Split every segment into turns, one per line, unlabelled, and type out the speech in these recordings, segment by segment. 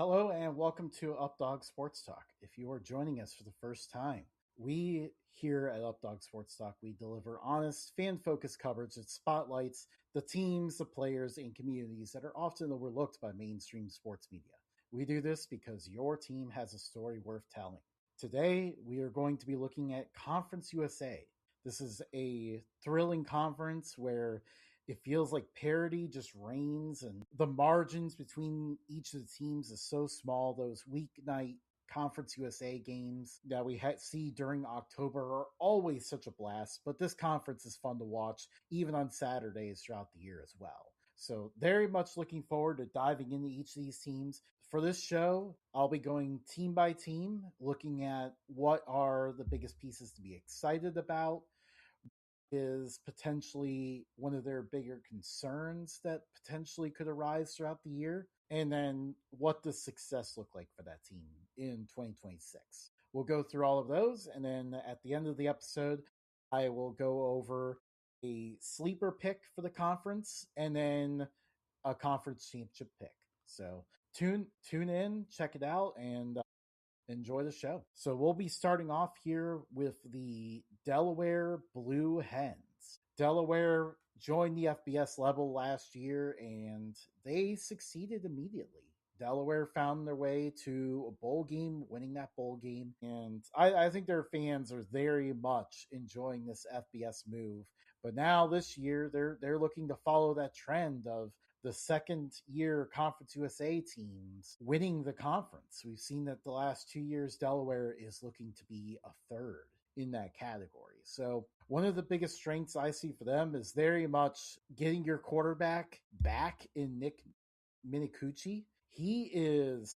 Hello and welcome to Updog Sports Talk. If you are joining us for the first time, we here at Updog Sports Talk, we deliver honest, fan-focused coverage that spotlights the teams, the players, and communities that are often overlooked by mainstream sports media. We do this because your team has a story worth telling. Today, we are going to be looking at Conference USA. This is a thrilling conference where it feels like parity just reigns, and the margins between each of the teams is so small. Those weeknight Conference USA games that we see during October are always such a blast, but this conference is fun to watch even on Saturdays throughout the year as well. So, very much looking forward to diving into each of these teams. For this show, I'll be going team by team, looking at what are the biggest pieces to be excited about, is potentially one of their bigger concerns that potentially could arise throughout the year. And then what does success look like for that team in 2026? We'll go through all of those. And then at the end of the episode, I will go over a sleeper pick for the conference and then a conference championship pick. So tune in, check it out, and enjoy the show. So we'll be starting off here with the Delaware Blue Hens. Delaware joined the FBS level last year and they succeeded immediately. Delaware found their way to a bowl game, winning that bowl game. And I think their fans are very much enjoying this FBS move. But now this year, they're looking to follow that trend of the second year Conference USA teams winning the conference. We've seen that the last 2 years, Delaware is looking to be a third in that category. So one of the biggest strengths I see for them is very much getting your quarterback back in Nick Minicucci. He is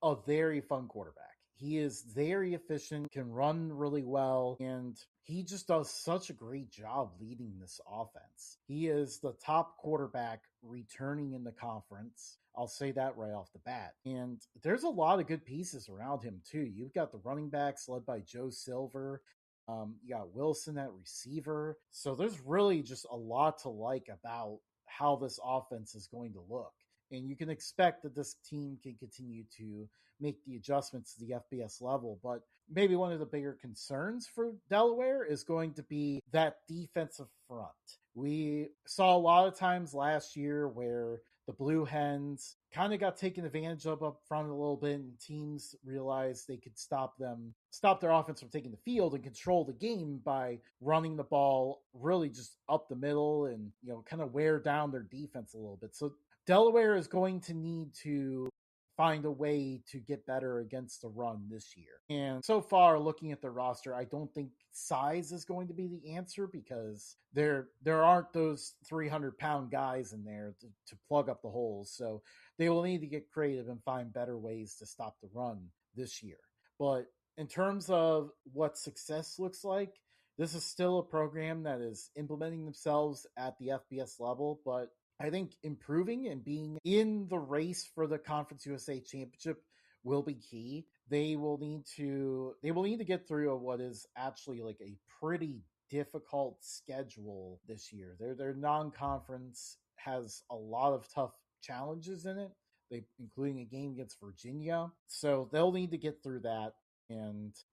a very fun quarterback. He is very efficient, can run really well, and he just does such a great job leading this offense. He is the top quarterback returning in the conference. I'll say that right off the bat. And there's a lot of good pieces around him, too. You've got the running backs led by Joe Silver. You got Wilson at receiver. So there's really just a lot to like about how this offense is going to look. And you can expect that this team can continue to make the adjustments to the FBS level. But maybe one of the bigger concerns for Delaware is going to be that defensive front. We saw a lot of times last year where the Blue Hens kind of got taken advantage of up front a little bit, and teams realized they could stop their offense from taking the field and control the game by running the ball really just up the middle and, kind of wear down their defense a little bit. So Delaware is going to need to find a way to get better against the run this year. And so far, looking at the roster, I don't think size is going to be the answer because there aren't those 300-pound guys in there to plug up the holes. So they will need to get creative and find better ways to stop the run this year. But in terms of what success looks like, this is still a program that is implementing themselves at the FBS level, but I think improving and being in the race for the Conference USA Championship will be key. They will need to get through what is actually like a pretty difficult schedule this year. Their non-conference has a lot of tough challenges in it, including a game against Virginia. So they'll need to get through that.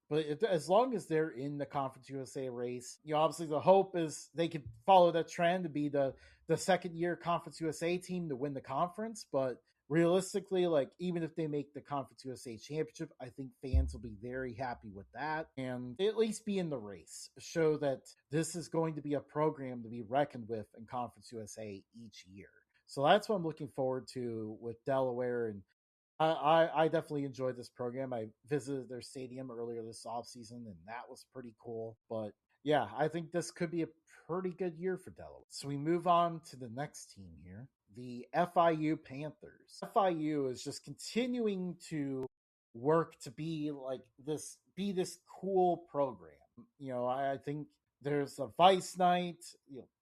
But as long as they're in the Conference USA race, obviously the hope is they could follow that trend to be the second year Conference USA team to win the conference. But realistically, like even if they make the Conference USA championship, I think fans will be very happy with that and at least be in the race. Show that this is going to be a program to be reckoned with in Conference USA each year. So that's what I'm looking forward to with Delaware, and I definitely enjoyed this program. I visited their stadium earlier this offseason, and that was pretty cool. But yeah, I think this could be a pretty good year for Delaware. So we move on to the next team here, the FIU Panthers. FIU is just continuing to work to be this cool program. I think there's a Vice Night,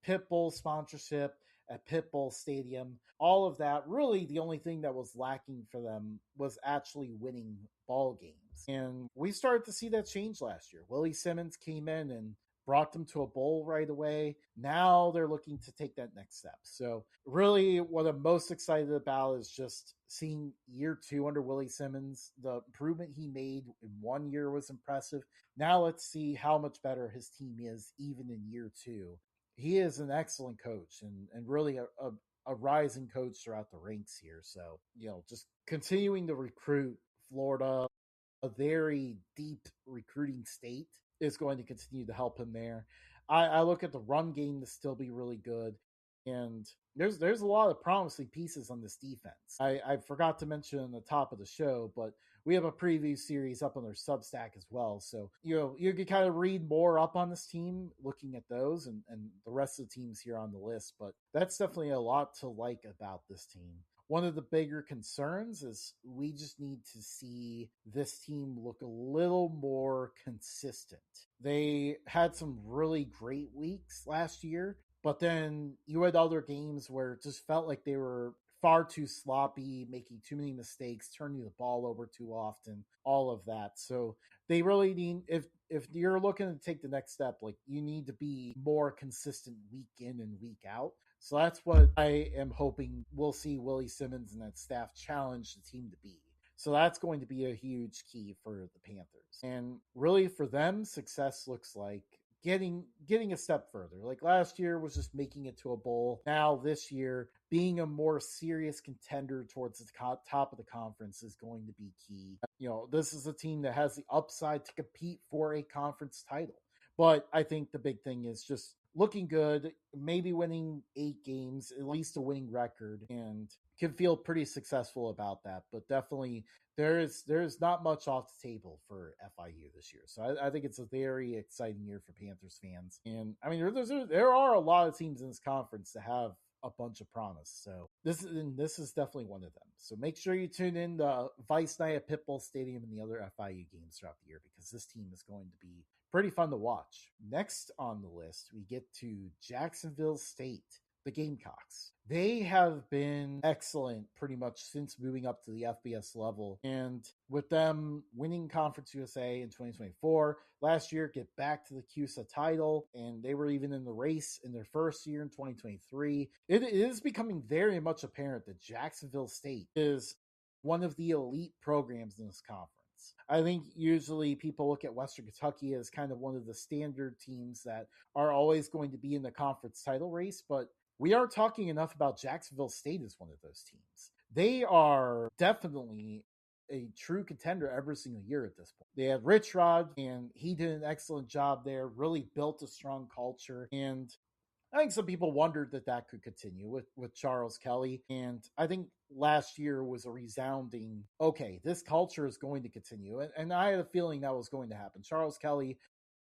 Pitbull sponsorship at Pitbull Stadium. All of that, really the only thing that was lacking for them was actually winning ball games. And we started to see that change last year. Willie Simmons came in and brought them to a bowl right away. Now they're looking to take that next step. So, really, what I'm most excited about is just seeing year two under Willie Simmons. The improvement he made in 1 year was impressive. Now, let's see how much better his team is even in year two. He is an excellent coach and really a rising coach throughout the ranks here. So, just continuing to recruit Florida, a very deep recruiting state, is going to continue to help him there. I look at the run game to still be really good, and there's a lot of promising pieces on this defense. I forgot to mention in the top of the show, but we have a preview series up on our Substack as well. So you can kind of read more up on this team, looking at those and the rest of the teams here on the list. But that's definitely a lot to like about this team. One of the bigger concerns is we just need to see this team look a little more consistent. They had some really great weeks last year, but then you had other games where it just felt like they were far too sloppy, making too many mistakes, turning the ball over too often, all of that. So they really need, if you're looking to take the next step, like, you need to be more consistent week in and week out. So that's what I am hoping we'll see Willie Simmons and that staff challenge the team to be. So that's going to be a huge key for the Panthers. And really for them, success looks like getting a step further. Like last year was just making it to a bowl. Now this year, being a more serious contender towards the top of the conference is going to be key. This is a team that has the upside to compete for a conference title. But I think the big thing is just looking good, maybe winning 8 games, at least a winning record, and can feel pretty successful about that. But definitely there's not much off the table for FIU this year. So I think it's a very exciting year for Panthers fans. And I mean, there are a lot of teams in this conference that have a bunch of promise. So this is definitely one of them. So make sure you tune in to Vice Night at Pitbull Stadium and the other FIU games throughout the year, because this team is going to be pretty fun to watch. Next on the list, we get to Jacksonville State, the Gamecocks. They have been excellent pretty much since moving up to the FBS level. And with them winning Conference USA in 2024, last year get back to the CUSA title, and they were even in the race in their first year in 2023. It is becoming very much apparent that Jacksonville State is one of the elite programs in this conference. I think usually people look at Western Kentucky as kind of one of the standard teams that are always going to be in the conference title race, but we are talking enough about Jacksonville State as one of those teams. They are definitely a true contender every single year at this point. They had Rich Rod, and he did an excellent job there, really built a strong culture. And I think some people wondered that could continue with Charles Kelly. And I think last year was a resounding, okay, this culture is going to continue. And I had a feeling that was going to happen. Charles Kelly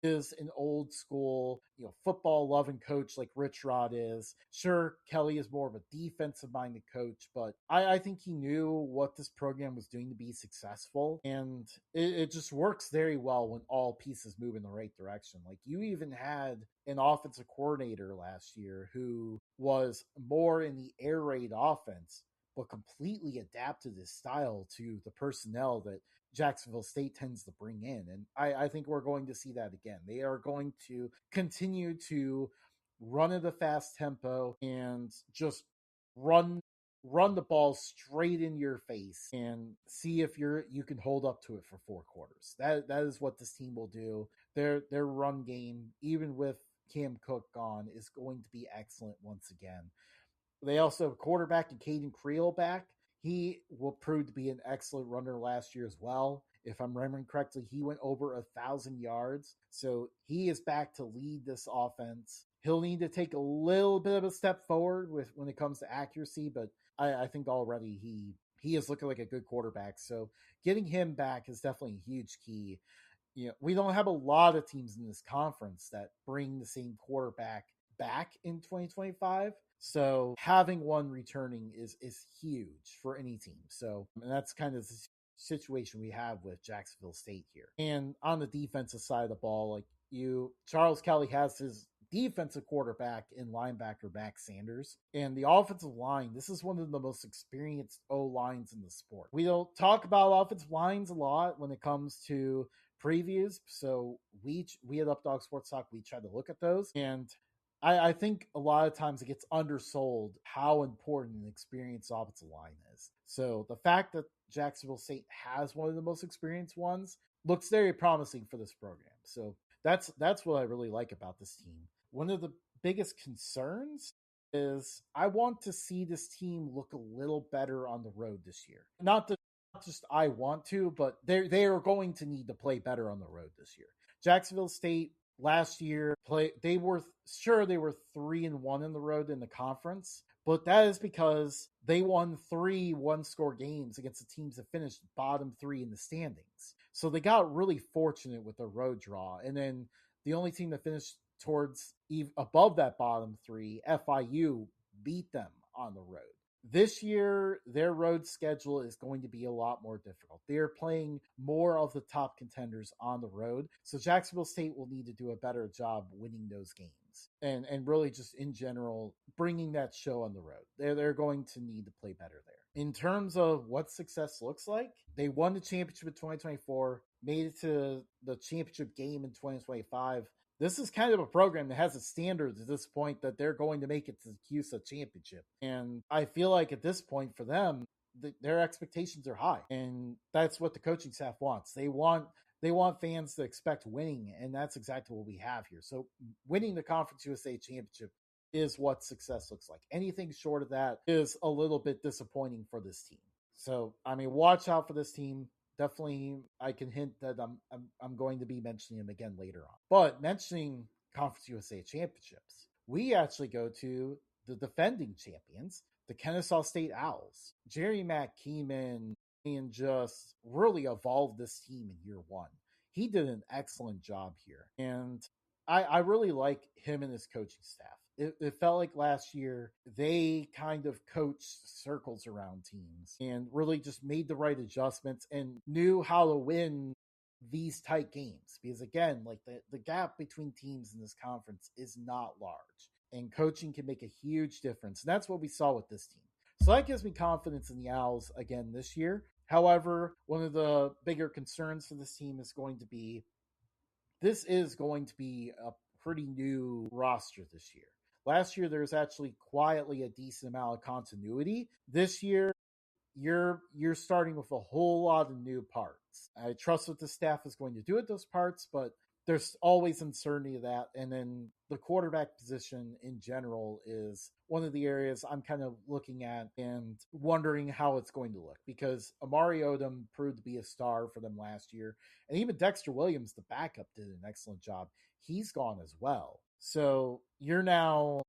is an old school, football loving coach like Rich Rod is. Sure, Kelly is more of a defensive minded coach, but I think he knew what this program was doing to be successful. And it just works very well when all pieces move in the right direction. Like, you even had an offensive coordinator last year who was more in the air raid offense, but completely adapted his style to the personnel that Jacksonville State tends to bring in. And I think we're going to see that again. They are going to continue to run at a fast tempo and just run the ball straight in your face and see if you can hold up to it for 4 quarters. That is what this team will do. Their run game, even with Cam Cook gone, is going to be excellent once again. They also have a quarterback and Caden Creel back. He will prove to be an excellent runner last year as well. If I'm remembering correctly, he went over 1,000 yards. So he is back to lead this offense. He'll need to take a little bit of a step forward when it comes to accuracy, but I think already he is looking like a good quarterback. So getting him back is definitely a huge key. We don't have a lot of teams in this conference that bring the same quarterback back in 2025. So having one returning is huge for any team. So, and that's kind of the situation we have with Jacksonville State here. And on the defensive side of the ball, Charles Kelly has his defensive quarterback in linebacker Max Sanders. And the offensive line, this is one of the most experienced O-lines in the sport. We don't talk about offensive lines a lot when it comes to previews. So we at Updog Sports Talk, we try to look at those, and I think a lot of times it gets undersold how important an experienced offensive line is. So the fact that Jacksonville State has one of the most experienced ones looks very promising for this program. So that's what I really like about this team. One of the biggest concerns is I want to see this team look a little better on the road this year. Not just I want to, but they are going to need to play better on the road this year. Jacksonville State last year they were 3-1 in the road in the conference, but that is because they won 3 one-score games against the teams that finished bottom 3 in the standings. So they got really fortunate with the road draw, and then the only team that finished towards above that bottom 3, FIU, beat them on the road. This year, their road schedule is going to be a lot more difficult. They are playing more of the top contenders on the road. So Jacksonville State will need to do a better job winning those games and really just in general bringing that show on the road. They're going to need to play better there. In terms of what success looks like, they won the championship in 2024, made it to the championship game in 2025. This is kind of a program that has a standard at this point that they're going to make it to the CUSA championship. And I feel like at this point for them, their expectations are high. And that's what the coaching staff wants. They want fans to expect winning, and that's exactly what we have here. So winning the Conference USA championship is what success looks like. Anything short of that is a little bit disappointing for this team. So, I mean, watch out for this team. Definitely, I can hint that I'm going to be mentioning them again later on. But mentioning Conference USA championships, we actually go to the defending champions, the Kennesaw State Owls. Jerry Mack came in and just really evolved this team in year one. He did an excellent job here. And I really like him and his coaching staff. It felt like last year they kind of coached circles around teams and really just made the right adjustments and knew how to win these tight games. Because again, like the gap between teams in this conference is not large. And coaching can make a huge difference. And that's what we saw with this team. So that gives me confidence in the Owls again this year. However, one of the bigger concerns for this team is going to be this is going to be a pretty new roster this year. Last year, there was actually quietly a decent amount of continuity. This year, you're starting with a whole lot of new parts. I trust what the staff is going to do with those parts, but there's always uncertainty of that. And then the quarterback position in general is one of the areas I'm kind of looking at and wondering how it's going to look, because Amari Odom proved to be a star for them last year. And even Dexter Williams, the backup, did an excellent job. He's gone as well. So you're now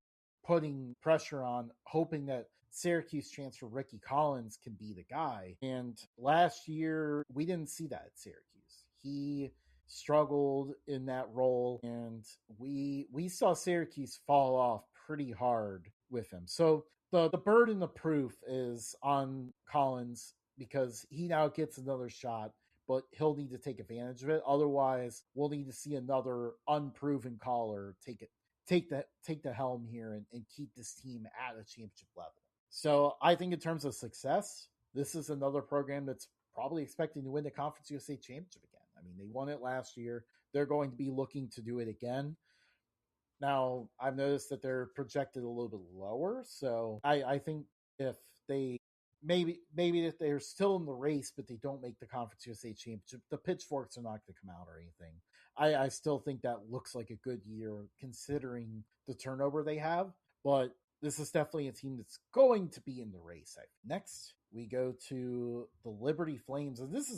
putting pressure on, hoping that Syracuse transfer Ricky Collins can be the guy. And last year, we didn't see that at Syracuse. He struggled in that role, and we saw Syracuse fall off pretty hard with him. So the burden of proof is on Collins because he now gets another shot, but he'll need to take advantage of it. Otherwise, we'll need to see another unproven caller take the helm here and keep this team at a championship level. So I think in terms of success, this is another program that's probably expecting to win the Conference USA championship again. I mean, they won it last year. They're going to be looking to do it again. Now, I've noticed that they're projected a little bit lower. So I think if they maybe if they're still in the race, but they don't make the Conference USA championship, the pitchforks are not going to come out or anything. I still think that looks like a good year considering the turnover they have. But this is definitely a team that's going to be in the race. Next, we go to the Liberty Flames, and this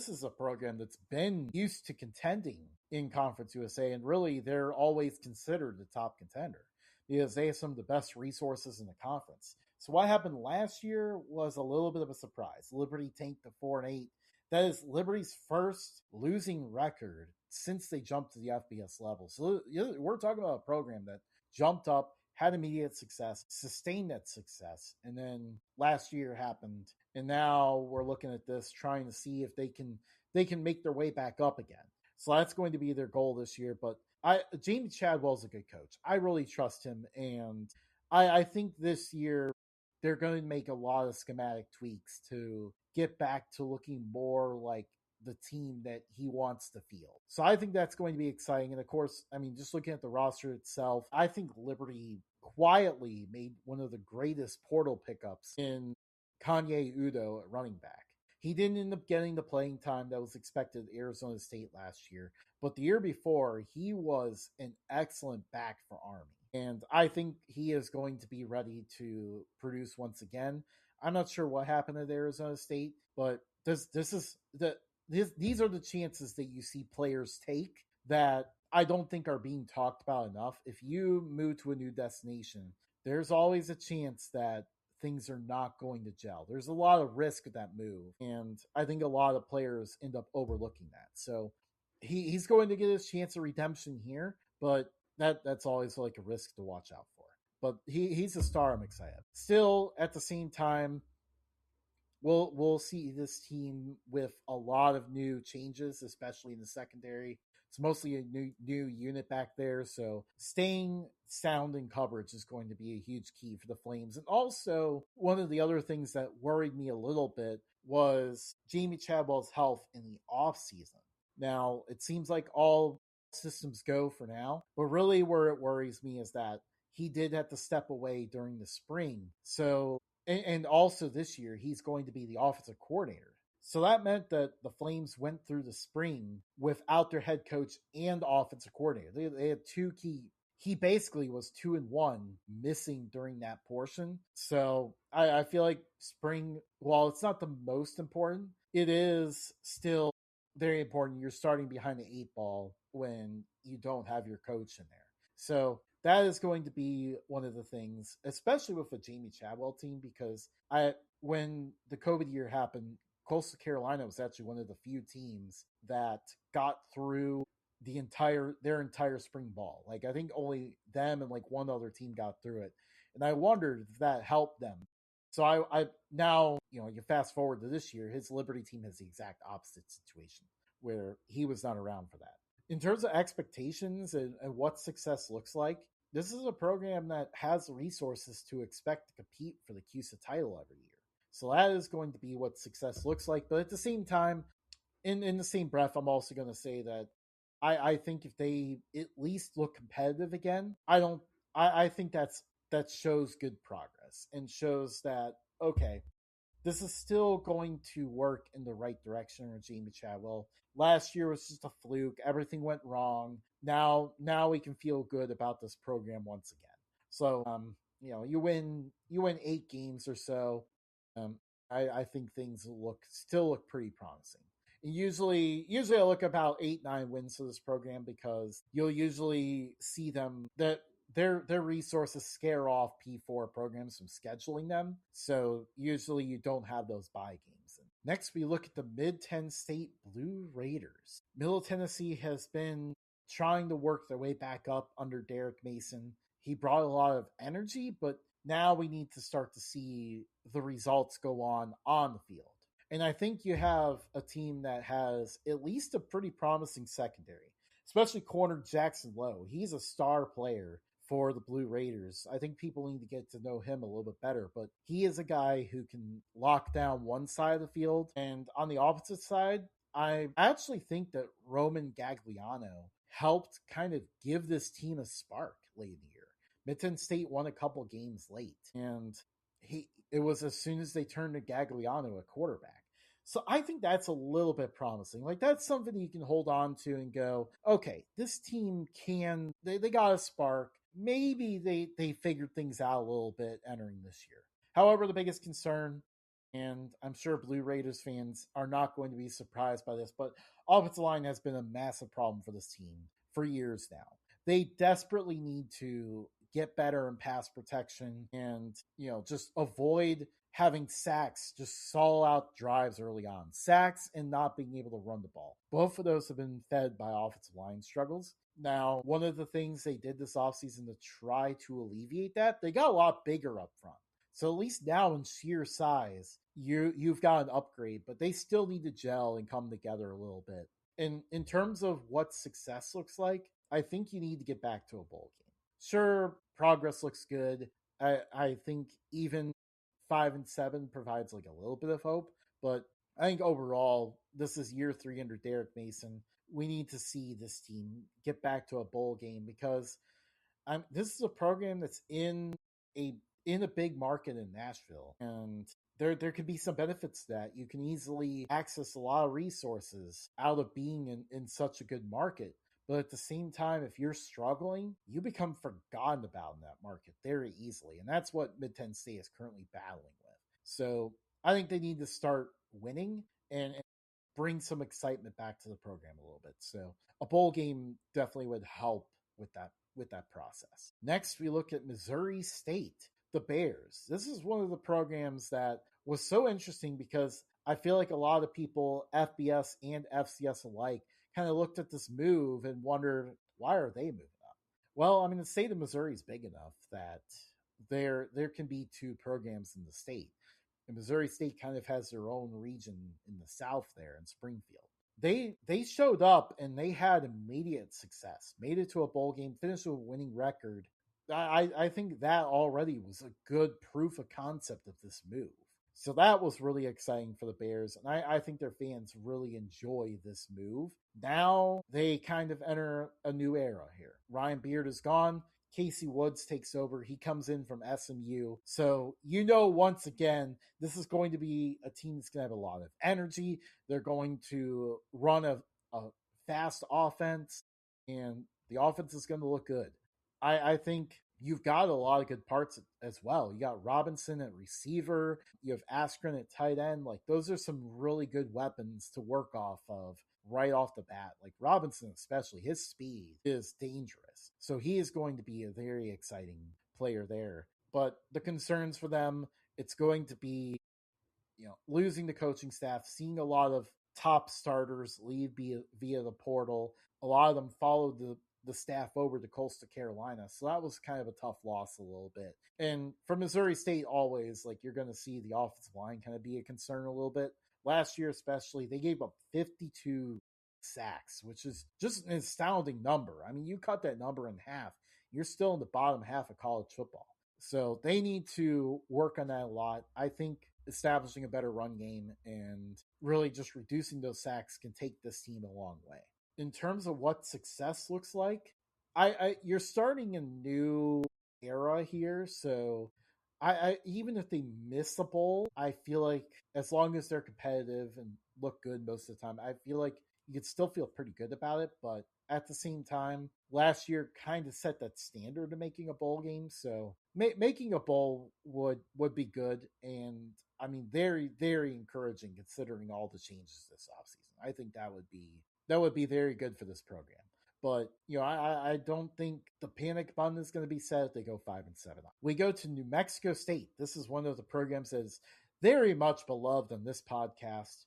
is a program that's been used to contending in Conference USA, and really they're always considered the top contender because they have some of the best resources in the conference. So what happened last year was a little bit of a surprise. Liberty tanked to 4-8. That is Liberty's first losing record since they jumped to the FBS level. So we're talking about a program that jumped up, had immediate success, sustained that success, and then last year happened, and now we're looking at this, trying to see if they can make their way back up again. So that's going to be their goal this year. But Jamie Chadwell's a good coach. I really trust him, and I think this year they're going to make a lot of schematic tweaks to get back to looking more like the team that he wants to field. So I think that's going to be exciting. And of course, I mean, just looking at the roster itself, I think Liberty quietly made one of the greatest portal pickups in Kanye Udo at running back. He didn't end up getting the playing time that was expected at Arizona State last year, but the year before, he was an excellent back for Army. And I think he is going to be ready to produce once again. I'm not sure what happened at Arizona State, but this is these are the chances that you see players take that I don't think are being talked about enough. If you move to a new destination, there's always a chance that things are not going to gel. There's a lot of risk with that move, and I think a lot of players end up overlooking that. So he's going to get his chance of redemption here, but that's always like a risk to watch out for. But he's a star. I'm excited. Still, at the same time, we'll see this team with a lot of new changes, especially in the secondary. It's mostly a new unit back there, so staying sound in coverage is going to be a huge key for the Flames. And also, one of the other things that worried me a little bit was Jamie Chadwell's health in the offseason. Now, it seems like all systems go for now, but really where it worries me is that he did have to step away during the spring. So and also this year he's going to be the offensive coordinator. So that meant that the Flames went through the spring without their head coach and offensive coordinator. They had two key. He basically was 2-1 missing during that portion. So I feel like spring, while it's not the most important, it is still very important. You're starting behind the eight ball when you don't have your coach in there. So that is going to be one of the things, especially with the Jamie Chadwell team, because when the COVID year happened, Coastal Carolina was actually one of the few teams that got through their entire spring ball. Like I think only them and like one other team got through it, and I wondered if that helped them. So I now you fast forward to this year, his Liberty team has the exact opposite situation where he was not around for that. In terms of expectations and what success looks like, this is a program that has the resources to expect to compete for the CUSA title every year. So that is going to be what success looks like. But at the same time, in the same breath, I'm also going to say that I think if they at least look competitive again, I think that shows good progress and shows that okay, this is still going to work in the right direction with Jamie Chadwell. Last year was just a fluke. Everything went wrong. Now we can feel good about this program once again. So you win 8 games or so. Um, I think things still look pretty promising. Usually I look about 8-9 wins for this program because you'll usually see them that their resources scare off P4 programs from scheduling them. So usually you don't have those bye games. And next, we look at the Mid-10 State Blue Raiders. Middle Tennessee has been trying to work their way back up under Derek Mason. He brought a lot of energy, but now we need to start to see the results go on the field. And I think you have a team that has at least a pretty promising secondary, especially corner Jackson Lowe. He's a star player for the Blue Raiders. I think people need to get to know him a little bit better, but he is a guy who can lock down one side of the field. And on the opposite side, I actually think that Roman Gagliano helped kind of give this team a spark late in the year. Mitten State won a couple games late, and it was as soon as they turned to Gagliano at quarterback. So I think that's a little bit promising. Like that's something you can hold on to and go, okay, this team they got a spark. Maybe they figured things out a little bit entering this year. However, the biggest concern, and I'm sure Blue Raiders fans are not going to be surprised by this, but offensive line has been a massive problem for this team for years now. They desperately need to get better in pass protection and just avoid having sacks just stall out drives early on. Sacks and not being able to run the ball. Both of those have been fed by offensive line struggles. Now, one of the things they did this offseason to try to alleviate that, they got a lot bigger up front. So at least now in sheer size, you've got an upgrade, but they still need to gel and come together a little bit. And in terms of what success looks like, I think you need to get back to a bowl game. Sure, progress looks good. I think even 5-7 provides like a little bit of hope, but I think overall, this is year 3 under Derek Mason. We need to see this team get back to a bowl game because this is a program that's a in a big market in Nashville, and there could be some benefits to that. You can easily access a lot of resources out of being in such a good market. But at the same time, if you're struggling, you become forgotten about in that market very easily. And that's what Mid Ten State is currently battling with. So I think they need to start winning and bring some excitement back to the program a little bit. So a bowl game definitely would help with that process. Next, we look at Missouri State, the Bears. This is one of the programs that was so interesting because I feel like a lot of people, FBS and FCS alike, kind of looked at this move and wondered why are they moving up? Well, I mean, the state of Missouri is big enough that there can be two programs in the state. And Missouri State kind of has their own region in the South there in Springfield. They showed up and they had immediate success, made it to a bowl game, finished with a winning record. I think that already was a good proof of concept of this move. So that was really exciting for the Bears, and I think their fans really enjoy this move. Now they kind of enter a new era here. Ryan Beard is gone. Casey Woods takes over. He comes in from SMU. So, once again, this is going to be a team that's going to have a lot of energy. They're going to run a fast offense, and the offense is going to look good. I think you've got a lot of good parts as well. You got Robinson at receiver, you have Askren at tight end. Like, those are some really good weapons to work off of right off the bat. Like Robinson, especially, his speed is dangerous. So he is going to be a very exciting player there. But the concerns for them, it's going to be, losing the coaching staff, seeing a lot of top starters leave via the portal. A lot of them followed the staff over to Coastal Carolina. So that was kind of a tough loss a little bit. And for Missouri State, always, like, you're going to see the offensive line kind of be a concern a little bit. Last year, especially, they gave up 52 sacks, which is just an astounding number. I mean, you cut that number in half, you're still in the bottom half of college football. So they need to work on that a lot. I think establishing a better run game and really just reducing those sacks can take this team a long way. In terms of what success looks like, you're starting a new era here, so I even if they miss a bowl, I feel like as long as they're competitive and look good most of the time, I feel like you could still feel pretty good about it. But at the same time, last year kind of set that standard of making a bowl game, so making a bowl would be good. And I mean, very very encouraging considering all the changes this offseason. I think that would be very good for this program. But I don't think the panic button is going to be set if they go 5-7. We go to New Mexico State. This is one of the programs that is very much beloved on this podcast.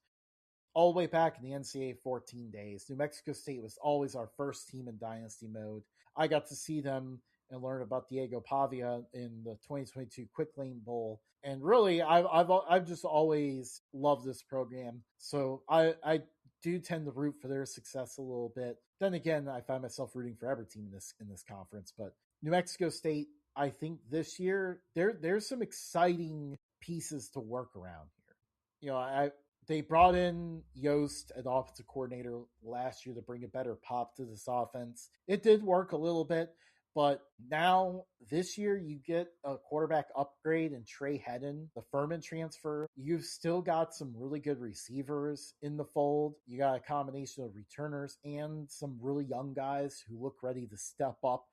All the way back in the NCAA 14 days, New Mexico State was always our first team in dynasty mode. I got to see them and learn about Diego Pavia in the 2022 Quick Lane Bowl. And really, I've just always loved this program. So I do tend to root for their success a little bit. Then again, I find myself rooting for every team in this conference. But New Mexico State, I think this year there's some exciting pieces to work around here. They brought in Yost, an offensive coordinator, last year to bring a better pop to this offense. It did work a little bit, but now this year you get a quarterback upgrade in Trey Hedden, the Furman transfer. You've still got some really good receivers in the fold. You got a combination of returners and some really young guys who look ready to step up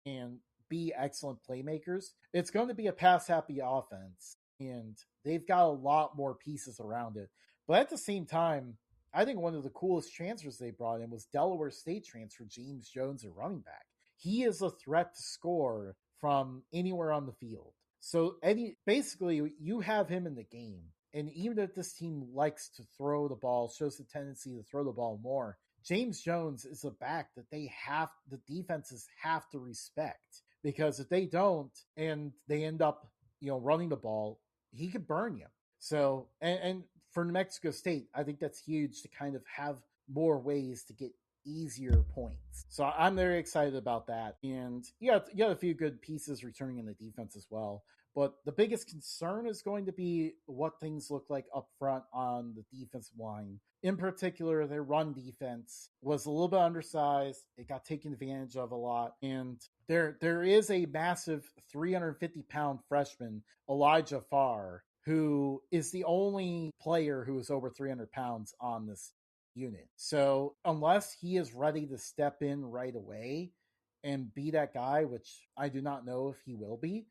and be excellent playmakers. It's going to be a pass-happy offense, and they've got a lot more pieces around it. But at the same time, I think one of the coolest transfers they brought in was Delaware State transfer James Jones, a running back. He is a threat to score from anywhere on the field. So basically, you have him in the game. And even if this team likes to throw the ball, shows the tendency to throw the ball more, James Jones is a back that the defenses have to respect. Because if they don't and they end up, running the ball, he could burn you. So, and for New Mexico State, I think that's huge to kind of have more ways to get easier points. So I'm very excited about that. And you got a few good pieces returning in the defense as well. But the biggest concern is going to be what things look like up front on the defensive line. In particular, their run defense was a little bit undersized. It got taken advantage of a lot. And there is a massive 350-pound freshman, Elijah Farr, who is the only player who is over 300 pounds on this unit. So unless he is ready to step in right away and be that guy, which I do not know if he will be,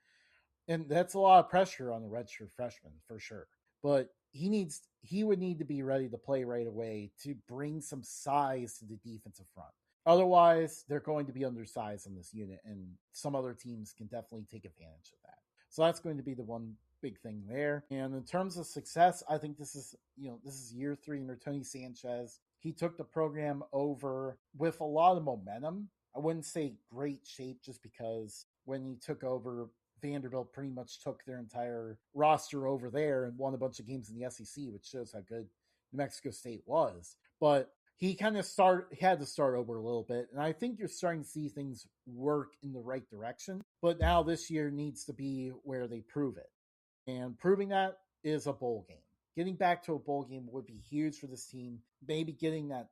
and that's a lot of pressure on the redshirt freshman for sure. But he would need to be ready to play right away to bring some size to the defensive front. Otherwise, they're going to be undersized in this unit, and some other teams can definitely take advantage of that. So that's going to be the one big thing there. And in terms of success, I think this is year 3 under Tony Sanchez. He took the program over with a lot of momentum. I wouldn't say great shape just because when he took over, Vanderbilt pretty much took their entire roster over there and won a bunch of games in the SEC, which shows how good New Mexico State was. But he kind of had to start over a little bit, and I think you're starting to see things work in the right direction. But now this year needs to be where they prove it, and proving that is a bowl game. Getting back to a bowl game would be huge for this team. Maybe getting that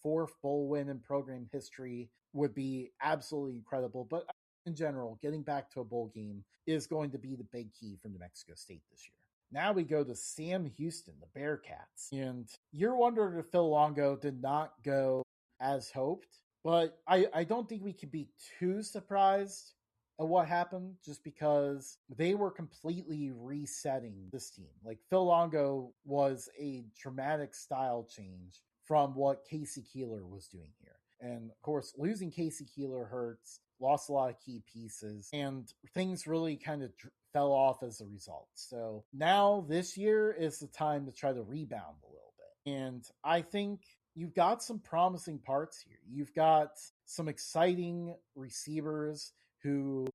fourth bowl win in program history would be absolutely incredible. But in general, getting back to a bowl game is going to be the big key for New Mexico State this year. Now we go to Sam Houston, the Bearcats. And you're wondering if Phil Longo did not go as hoped, but I don't think we can be too surprised at what happened just because they were completely resetting this team. Like Phil Longo was a dramatic style change from what Casey Keeler was doing here. And of course, losing Casey Keeler hurts, lost a lot of key pieces, and things really kind of fell off as a result. So now this year is the time to try to rebound a little bit. And I think you've got some promising parts here. You've got some exciting receivers who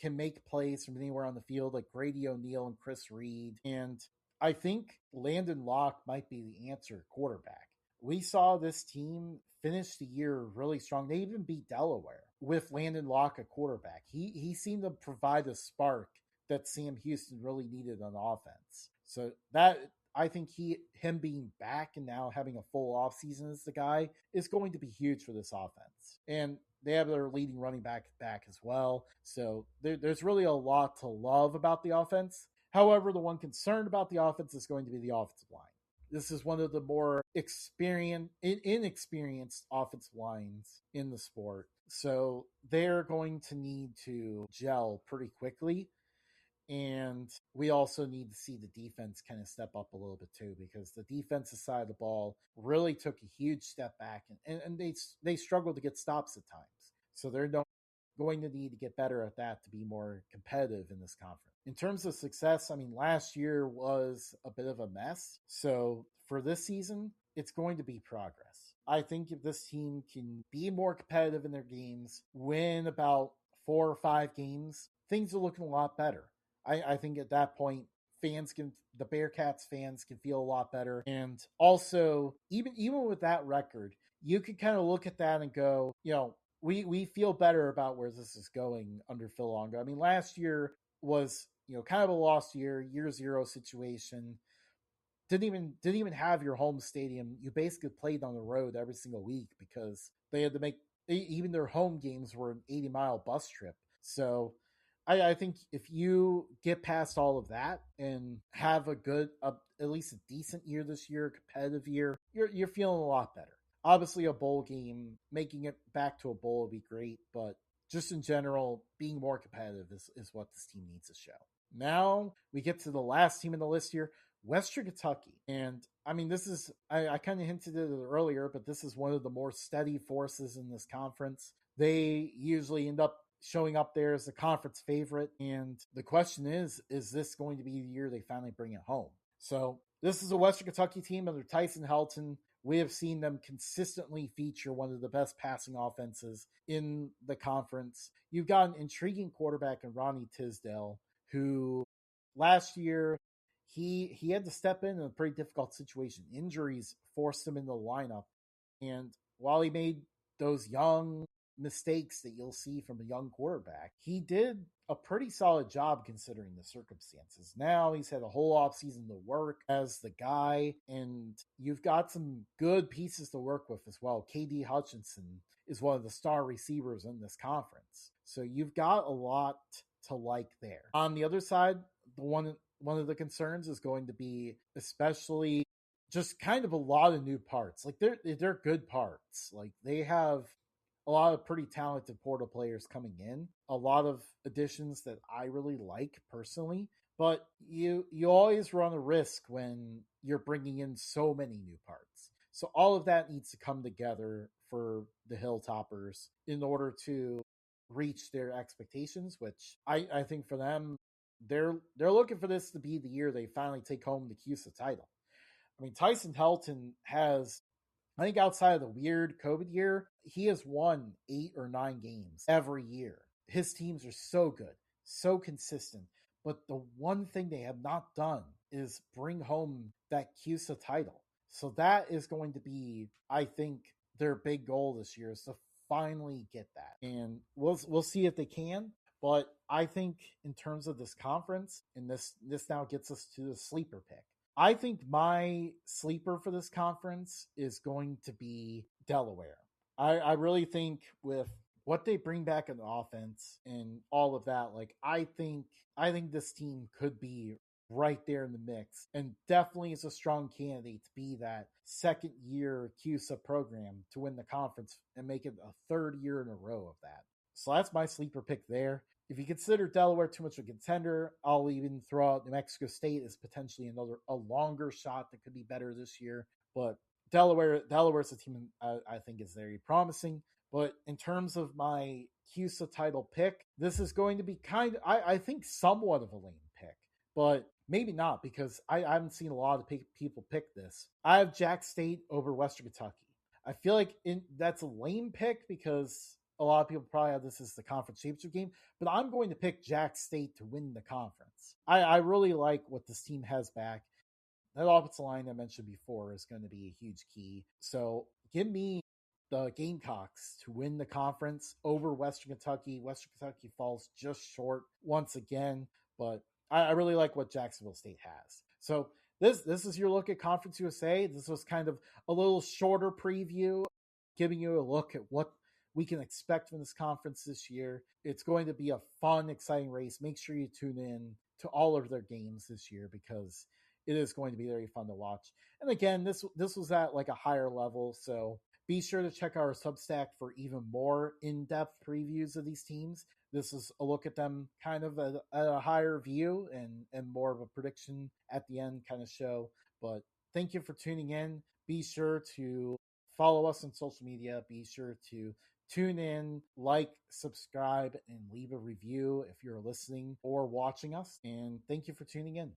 can make plays from anywhere on the field, like Grady O'Neill and Chris Reed. And I think Landon Locke might be the answer quarterback. We saw this team finish the year really strong. They even beat Delaware with Landon Locke at quarterback. He seemed to provide a spark that Sam Houston really needed on offense. So that I think him being back and now having a full offseason as the guy is going to be huge for this offense. And they have their leading running back as well. So there's really a lot to love about the offense. However, the one concern about the offense is going to be the offensive line. This is one of the more inexperienced offensive lines in the sport. So they're going to need to gel pretty quickly. And we also need to see the defense kind of step up a little bit too, because the defensive side of the ball really took a huge step back, and they struggled to get stops at times. So they're going to need to get better at that to be more competitive in this conference. In terms of success, I mean, last year was a bit of a mess. So for this season, it's going to be progress. I think if this team can be more competitive in their games, win about 4 or 5 games, things are looking a lot better. I think at that point, the Bearcats fans can feel a lot better. And also, even with that record, you could kind of look at that and go, we feel better about where this is going under Phil Longo. I mean, last year was, kind of a lost year 0 situation. Didn't even have your home stadium. You basically played on the road every single week because they had to make even their home games were an 80-mile bus trip. So I think if you get past all of that and have at least a decent year this year, a competitive year, you're feeling a lot better. Obviously, a bowl game, making it back to a bowl would be great, but just in general, being more competitive is what this team needs to show. Now we get to the last team in the list here, Western Kentucky. And I mean, I kind of hinted at it earlier, but this is one of the more steady forces in this conference. They usually end up showing up there as the conference favorite. And the question is this going to be the year they finally bring it home? So this is a Western Kentucky team under Tyson Helton. We have seen them consistently feature one of the best passing offenses in the conference. You've got an intriguing quarterback in Ronnie Tisdale, who last year he had to step in a pretty difficult situation. Injuries forced him into the lineup. And while he made those young mistakes that you'll see from a young quarterback. He did a pretty solid job considering the circumstances. Now he's had a whole offseason to work as the guy, and you've got some good pieces to work with as well. KD Hutchinson is one of the star receivers in this conference. So you've got a lot to like there. On the other side, the one of the concerns is going to be especially just kind of a lot of new parts. Like they're good parts. Like they have a lot of pretty talented portal players coming in, a lot of additions that I really like personally. But you always run a risk when you're bringing in so many new parts. So all of that needs to come together for the Hilltoppers in order to reach their expectations, which I think for them, they're looking for this to be the year they finally take home the CUSA title. I mean, Tyson Helton has, I think outside of the weird COVID year, he has won 8 or 9 games every year. His teams are so good, so consistent. But the one thing they have not done is bring home that CUSA title. So that is going to be, I think, their big goal this year is to finally get that. And we'll see if they can. But I think in terms of this conference, and this now gets us to the sleeper pick. I think my sleeper for this conference is going to be Delaware. I really think with what they bring back in the offense and all of that, like I think this team could be right there in the mix and definitely is a strong candidate to be that second year CUSA program to win the conference and make it a third year in a row of that. So that's my sleeper pick there. If you consider Delaware too much of a contender, I'll even throw out New Mexico State as potentially a longer shot that could be better this year. But Delaware's a team I think is very promising. But in terms of my CUSA title pick, this is going to be I think, somewhat of a lame pick, but maybe not because I haven't seen a lot of people pick this. I have Jack State over Western Kentucky. I feel like that's a lame pick because a lot of people probably have this as the conference championship game, but I'm going to pick Jack State to win the conference. I really like what this team has back. That offensive line I mentioned before is going to be a huge key. So give me the Gamecocks to win the conference over Western Kentucky. Western Kentucky falls just short once again, but I really like what Jacksonville State has. So this is your look at Conference USA. This was kind of a little shorter preview, giving you a look at what we can expect from this conference this year. It's going to be a fun, exciting race. Make sure you tune in to all of their games this year because it is going to be very fun to watch. And again, this was at like a higher level, so be sure to check our Substack for even more in-depth previews of these teams. This is a look at them kind of at a higher view and more of a prediction at the end kind of show. But thank you for tuning in. Be sure to follow us on social media. Be sure to tune in, like, subscribe, and leave a review if you're listening or watching us. And thank you for tuning in.